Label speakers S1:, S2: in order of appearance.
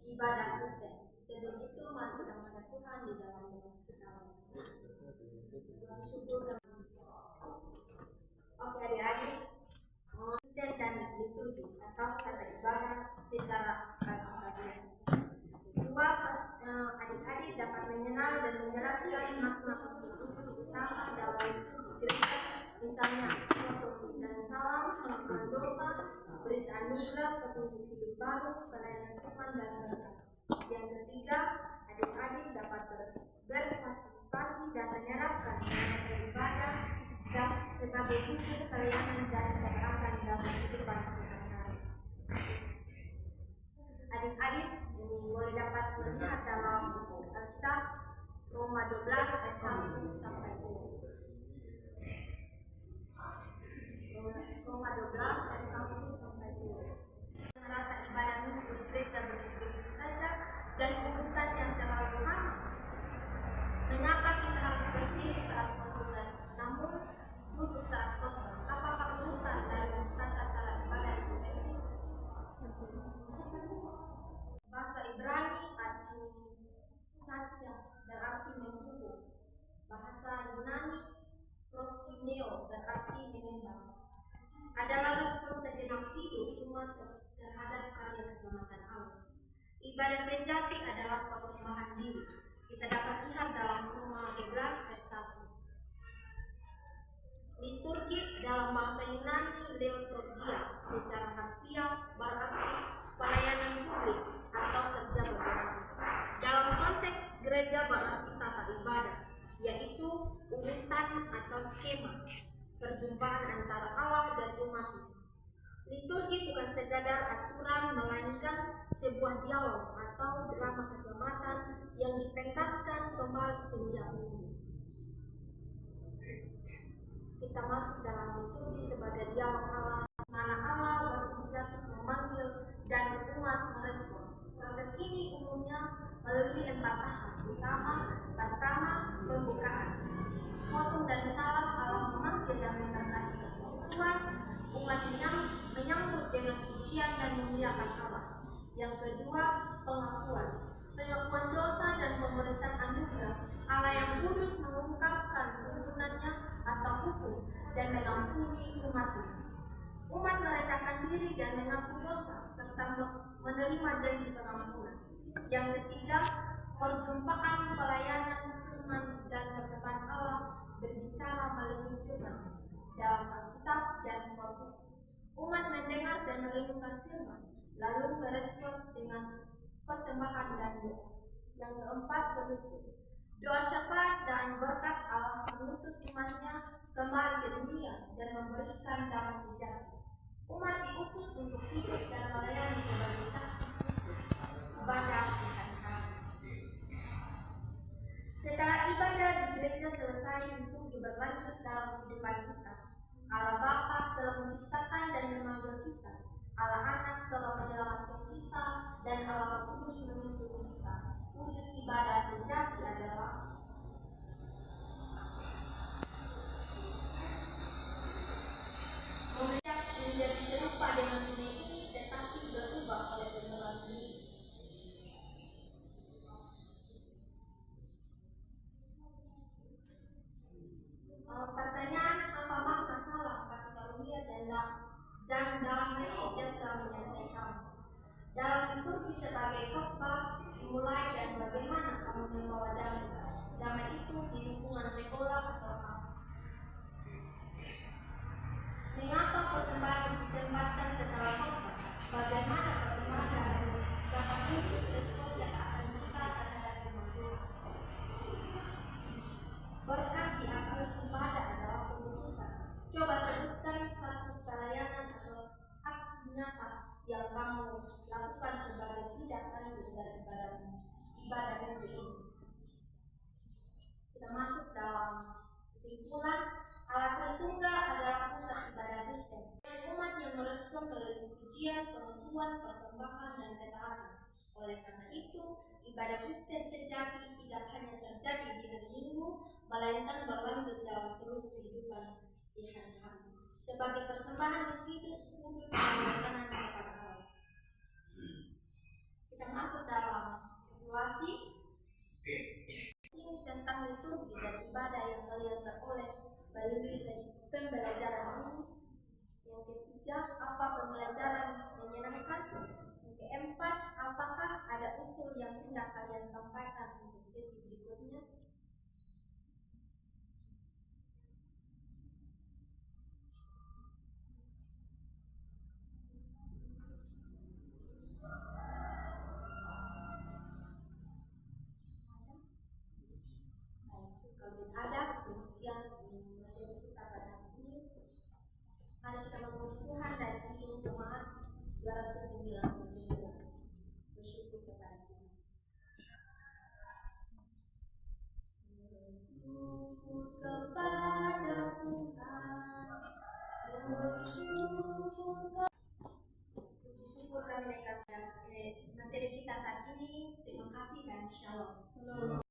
S1: ibadah Kristen. Sebelum itu mari kita menghadap Tuhan di dalam doa kita. Puji syukur dan oke adik-adik, Kristen dan liturgi atau kata ibadah secara alfabet. Dua adik-adik dapat mengenal dan menjelaskan makna konstitusi utama dalam gereja, misalnya foto dan salam, pengampunan dosa, berita anugerah, petunjuk hidup baru, pelayanan firman dan berkat. Yang ketiga, adik-adik dapat berpartisipasi dan menyerapkan kata ibadah dan sebagai wujud pelayanan dan keberatan dalam kehidupan sehari-hari. Adik-adik ini boleh dapat melihat dalam Alkitab Roma 12 ayat 1 sampai 2. Roma 12 ayat 1 sampai 2. Merasa ibadah minggu di gereja begitu saja dan urutannya selalu sama. Mengapa kita harus berdiri saat khotbah, namun duduk saat khotbah? Apakah urutan dari tata cara ibadah itu penting? Bahasa Ibrani arti saja berarti menunggu. Bahasa Yunani prostineo berarti menyembah. Adalah respon segenap hidup umat terhadap karya keselamatan Allah. Ibadah sejati adalah persembahan diri. Kita dapat lihat dalam Roma 12 ayat 1. Liturgi dalam bahasa Yunani leotorgia secara harfiah berarti pelayanan publik atau kerja berbakti. Dalam konteks gereja berarti tata ibadah, yaitu urutan atau skema perjumpaan antara Allah dan umatnya. Liturgi bukan sekadar aturan, melainkan sebuah dialog atau drama keselamatan yang dipentaskan kembali setiap minggu. Kita masuk dalam liturgi sebagai dialog Allah, mana Allah berinisiatif memanggil dan umat merespon. Proses ini umumnya melalui 4 tahap. Pertama, pembukaan. Khotbah dan salam Allah memanggil dan memberkati persekutuan. Umat menyambut dengan pujian dan memuliakan Allah. Yang kedua, pengakuan. Pengakuan dosa dan pemberitaan anugerah. Allah yang kudus mengungkapkan tuntunannya atau hukum dan mengampuni umatnya. Umat merendahkan diri dan mengaku dosa serta menerima janji pengampunan. Yang ketiga, perjumpaan pelayanan firman dan persembahan Allah berbicara melalui firman dalam Alkitab dan khotbah. Umat mendengar dan merenungkan firman, lalu merespons dengan persembahan dan doa. Yang keempat, penutup. Doa syafaat dan berkat Allah mengutus umatnya kembali ke dunia dan memberikan damai sejahtera. Umat diutus untuk hidup dan melayani sebagai saksi Kristus pada hari. Setelah ibadah di gereja selesai, untuk berlanjut dalam kehidupan kita. Allah Bapa telah menciptakan dan memanggil kita. Allah Anak telah menyelamatkan kita dan Allah Roh Kudus menuntun kita. Wujud ibadah sejati adalah menjadi serupa dengan dunia ini, tetapi berubah oleh penurunan diri. Pertanyaan, apa makna salam, kasih karunia dan damai sejahtera menyertai kamu? Dalam liturgi sebagai khotbah dimulai dan bagaimana kamu membawa damai. Damai itu di lingkungan sekolah atau apa? Mengapa persembahan ditempatkan setelah khotbah? Bagaimana persembahan dapat wujud respon yang akan kita terhadap umat Tuhan? Berkat diakui ibadah adalah keputusan. Coba sebutkan satu pelayanan atau aksi nyata yang kamu lakukan sebagai tindakan dari ibadah minggu ini. Kita masuk dalam kesimpulan. Allah Tritunggal adalah pusat ibadah Kristen. Umat yang merespon melalui pujian, pengakuan, persembahan, dan ketaatan. Oleh karena itu, ibadah Kristen sejati tidak hanya terjadi di hari Minggu, melainkan berlanjut dalam seluruh kehidupan sehari-hari. Sebagai persembahan hidup kudus dan makanan kepada Allah. Kita masuk dalam yang hendak kalian sampaikan untuk sesi berikutnya? Kalau ada, demikian materi kita pada hari ini. Mari kita memuji Tuhan dan hitung jemaat 299. Bersyukur kepada Tuhan. Bersyukur kepada Tuhan. Bersyukur. Puji syukur kami akan materi kita saat ini. Terima kasih dan shalom.